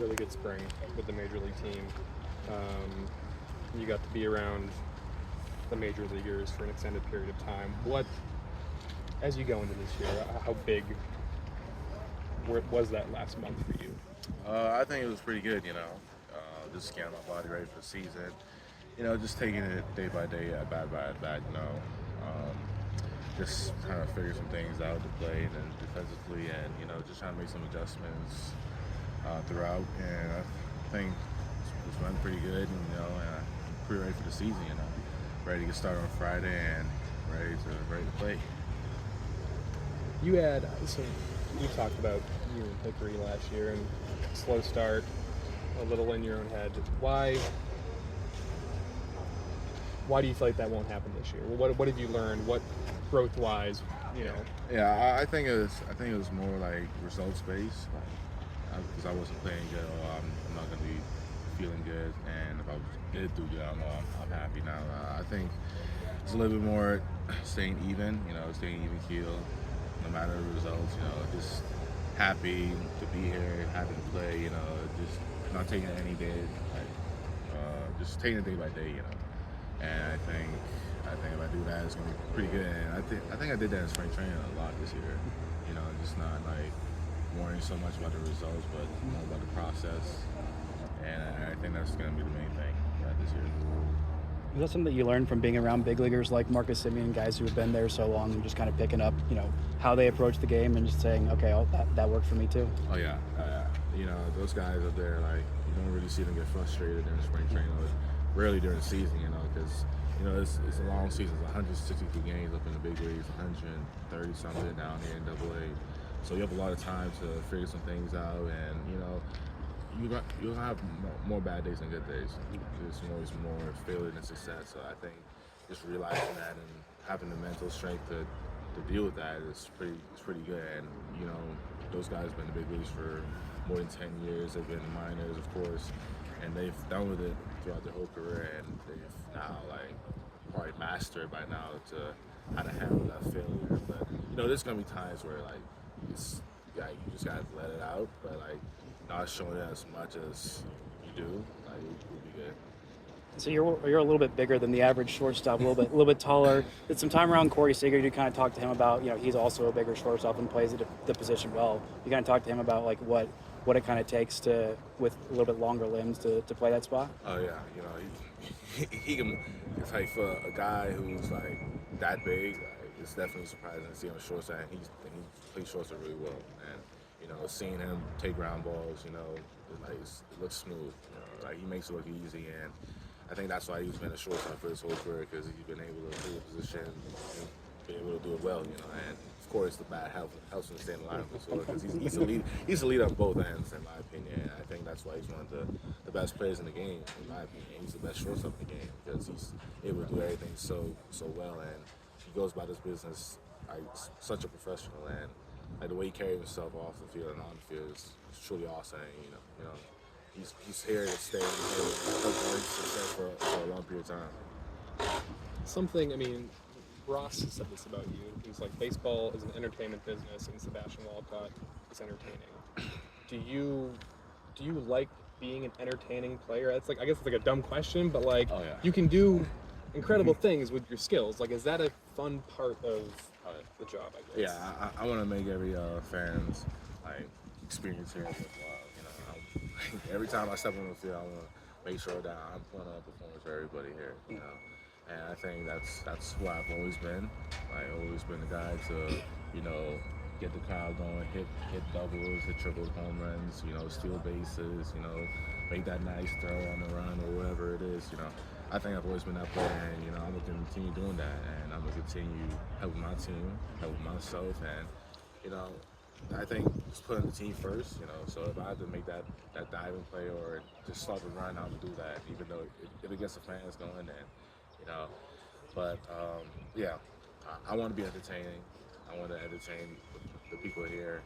really good spring with the major league team. You got to be around the major leaguers for an extended period of time. As you go into this year, how big was that last month for you? I think it was pretty good, just getting my body ready for the season. Just taking it day by day, at bat by at bat, just trying to figure some things out to play and then defensively and, just trying to make some adjustments throughout. And I think it's run pretty good, and I'm pretty ready for the season, Ready to get started on Friday and ready to play. You had so we talked about you and Hickory last year and slow start, a little in your own head. Why do you feel like that won't happen this year? What have you learned? What growth wise, Yeah, I think it was more like results based, because I wasn't playing good. I'm not gonna be feeling good, and if I did do good, I'm happy now. I think it's a little bit more staying even, staying even keel, no matter the results. Just happy to be here, happy to play. Just not taking it any day, just taking it day by day. And I think if I do that, it's gonna be pretty good. And I think I did that in spring training a lot this year. Just not like worrying so much about the results, but more about the process. And I think that's gonna be the main thing this year. Is that something that you learned from being around big leaguers like Marcus Simeon and guys who have been there so long and just kind of picking up, how they approach the game and just saying, okay, that worked for me too? Oh yeah, those guys up there, like you don't really see them get frustrated during spring training, or rarely during the season, because it's a long season. It's 162 games up in the big leagues, 130 something down here in AA. So you have a lot of time to figure some things out, and you'll have more bad days than good days. There's always more failure than success. So I think just realizing that and having the mental strength to deal with that is pretty good. And those guys have been in the big leagues for more than 10 years. They've been minors, of course, and they've done with it throughout their whole career. And they've now probably mastered by now to how to handle that failure. But there's gonna be times where it's you just gotta let it out, but not showing it as much as you do, you'll be good. So you're a little bit bigger than the average shortstop, a little bit taller. Did some time around Corey Seager, you kind of talk to him about, he's also a bigger shortstop and plays the position well. You kind of talk to him about what it kind of takes to, with a little bit longer limbs, to play that spot. Oh yeah, he can. It's like for a guy who's that big, it's definitely surprising to see him shortstop. And he plays shortstop really well, and seeing him take ground balls, it looks smooth. He makes it look easy, and I think that's why he's been a shortstop for his whole career, because he's been able to do the position and be able to do it well, And of course, the bat helps him stay in the lineup as well, because he's the lead on both ends, in my opinion. And I think that's why he's one of the best players in the game, in my opinion. He's the best shortstop in the game, because he's able to do everything so well, and he goes about his business like such a professional, and the way he carries himself off the field and on the field is truly awesome. And, he's here to stay. He's here to help bring success for a long period of time. Ross said this about you. He's like, baseball is an entertainment business, and Sebastian Walcott is entertaining. Do you like being an entertaining player? That's I guess it's a dumb question, but Oh, yeah. you can do incredible things with your skills. Is that a fun part of the job? I guess. Yeah, I want to make every fan's experience here worthwhile. Every time I step on the field, I want to make sure that I'm putting on a performance for everybody here. And I think that's who I've always been. I've always been the guy to get the crowd going, hit doubles, hit triples, home runs, steal bases, make that nice throw on the run or whatever it is. I think I've always been that player, and I'm gonna continue doing that, and I'm gonna continue helping my team, helping myself, and I think just putting the team first. So if I have to make that diving play or just start the run, I'm gonna do that, even though if it gets the fans going, then But yeah, I want to be entertaining. I want to entertain the people here.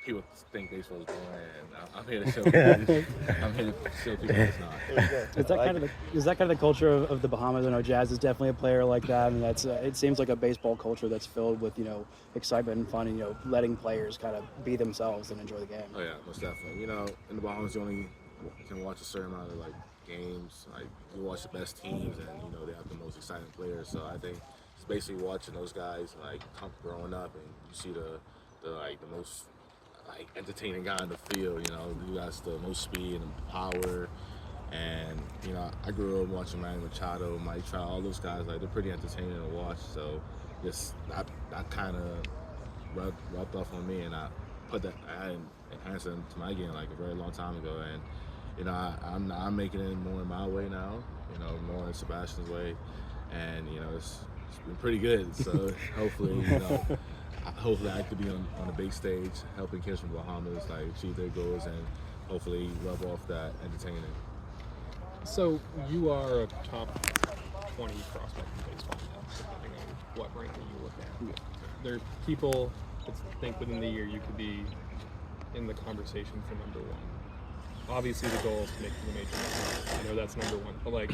people think baseball is boring, and I'm here to show people. I'm here to show people it's not. Is that kind of the culture of the Bahamas? I know Jazz is definitely a player like that, and that's it seems like a baseball culture that's filled with excitement and fun, and letting players kind of be themselves and enjoy the game. Oh yeah, most definitely. In the Bahamas, you only can watch a certain amount of like games. Like you watch the best teams, and they have the most exciting players. So I think it's basically watching those guys like come growing up, and you see the most like entertaining guy in the field. Who has the most speed and power. And I grew up watching Manny Machado, Mike Trout, all those guys. Like they're pretty entertaining to watch. So just that kind of rubbed off on me, and I enhanced it to my game like a very long time ago. And I'm making it more in my way now. More in Sebastian's way, and it's been pretty good. So hopefully, hopefully I could be on the big stage, helping kids from Bahamas like achieve their goals, and hopefully rub off that entertaining. So you are a top 20 prospect in baseball now, depending on what ranking you look at. Yeah. There are people that think within the year you could be in the conversation for number one. Obviously, the goal is to make the major leagues. I know that's number one, but like,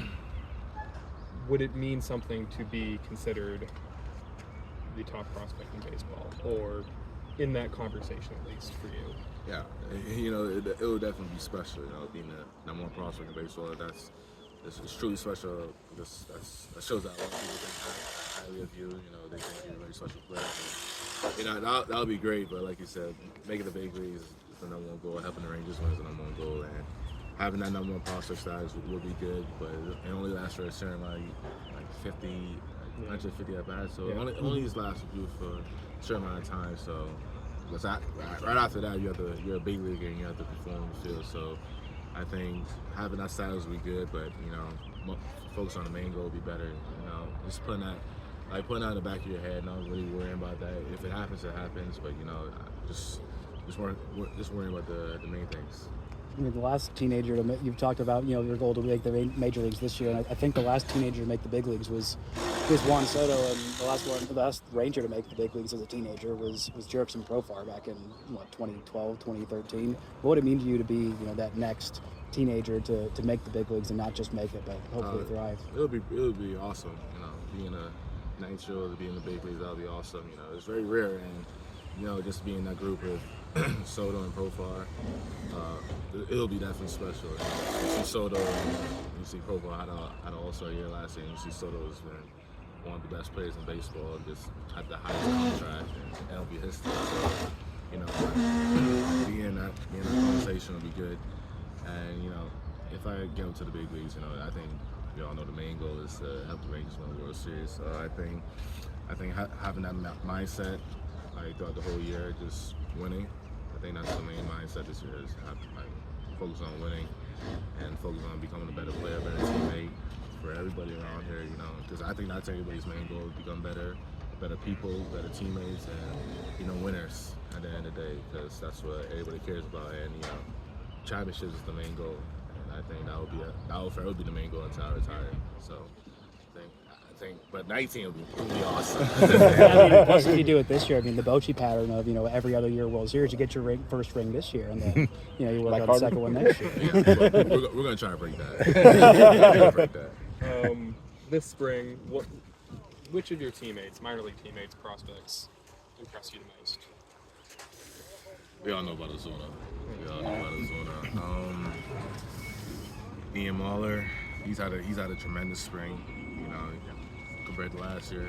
would it mean something to be considered the top prospect in baseball, or in that conversation at least for you? Yeah, it would definitely be special. Being the number one prospect in baseball, it's truly special. That shows that a lot of people think highly of you. They think you're a very special player. That would be great. But like you said, making the big leagues is the number one goal. Helping the Rangers win is the number one goal, and having that number one prospect status would be good. But it only lasts for a certain like 150 at bats. So it only lasts with you for a certain amount of time. So. Because right after that, you're a big leaguer and you have to perform in the field. So I think having that status would be good, but focus on the main goal would be better. Just putting that in the back of your head, not really worrying about that. If it happens, it happens. But just worrying about the main things. I mean, the last teenager you've talked about, your goal to make the major leagues this year, and I think the last teenager to make the big leagues was Juan Soto, and the last Ranger to make the big leagues as a teenager was Jurickson Profar back in 2012, 2013. What would it mean to you to be that next teenager to make the big leagues and not just make it, but hopefully thrive? It would be awesome. Being a 19-year-old to be in the big leagues, that would be awesome. It's very rare, and just being in that group of Soto and Profar, it'll be definitely special. You see Soto and you see Profar had an all-star year last year, and you see Soto has been one of the best players in baseball and just had the highest contract in MLB history. So, being in that conversation will be good. And, if I get to the big leagues, I think we all know the main goal is to help the Rangers win the World Series. So I think having that mindset throughout the whole year, just winning. I think that's the main mindset this year is focus on winning and focus on becoming a better player, better teammate for everybody around here. Because I think that's everybody's main goal: become better people, better teammates, and winners at the end of the day. Because that's what everybody cares about, and championships is the main goal. And I think that would forever be the main goal until I retire. So. But 19 would be awesome. Plus, if you do it this year, the Bochy pattern of every other year World Series, you get your first ring this year, and then you work on the second one next year. Yeah, we're gonna try to break that. This spring, which of your teammates, minor league teammates, prospects, impressed you the most? We all know about Ozuna. Ian Mahler, he's had a tremendous spring. Compared to last year,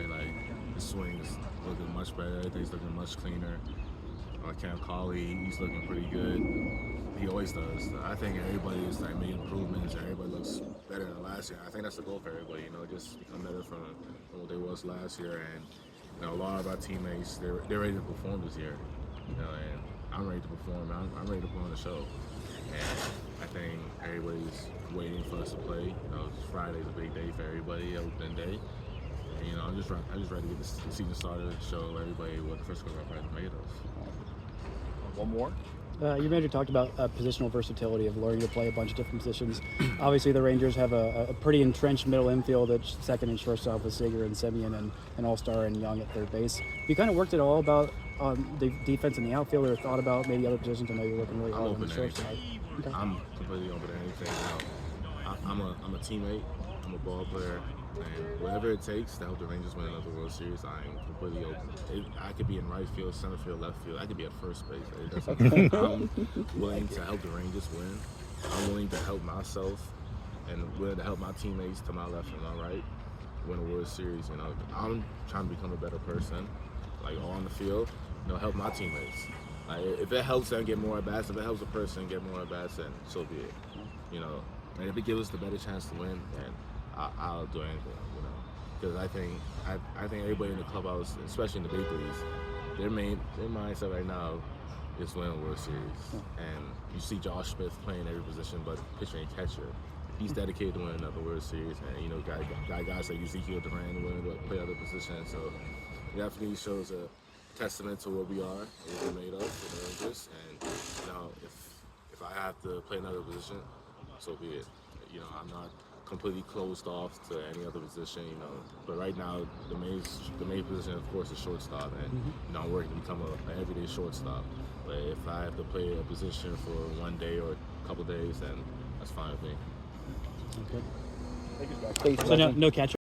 his swing is looking much better. Everything's looking much cleaner. Cam Cauley, he's looking pretty good. He always does. I think everybody's made improvements, and everybody looks better than last year. I think that's the goal for everybody. Just become better from what they was last year. And a lot of our teammates, they're ready to perform this year. And I'm ready to perform. I'm ready to put on the show. And I think everybody's waiting for us to play. Friday's a big day for everybody, opening day. And, I'm just ready to get the season started, show everybody what the first quarter is made of. One more? Your manager talked about positional versatility of learning to play a bunch of different positions. Obviously, the Rangers have a pretty entrenched middle infield at second and shortstop with Seager and Semyon and an all-star and Young at third base. You kind of worked it all about the defense in the outfield, or thought about maybe other positions? I know you're working really hard on the shortstop. Okay. I'm completely open to anything now. I'm a teammate. I'm a ball player. And whatever it takes to help the Rangers win another World Series, I'm completely open. I could be in right field, center field, left field. I could be at first base. It doesn't matter. I'm willing to help the Rangers win. I'm willing to help myself and willing to help my teammates to my left and my right win a World Series. You know, I'm trying to become a better person, like on the field. You know, help my teammates. Like, if it helps them get more at bats, if it helps a person get more at bats, then so be it. You know, and if it gives us the better chance to win, then I'll do anything, you know, because I think everybody in the clubhouse, especially in the big leagues, their mindset right now is win a World Series. And you see Josh Smith playing every position but pitcher and catcher. He's dedicated to win another World Series, and you know, guys like Ezekiel Duran willing to play other positions. So it definitely shows a testament to what we are, what we're made of, the Rangers. And you know, if I have to play another position, so be it. You know, I'm not completely closed off to any other position, you know. But right now, the main position, of course, is shortstop, and you know, I'm working to become an everyday shortstop. But if I have to play a position for one day or a couple days, then that's fine with me. Okay. Thanks, So no catcher.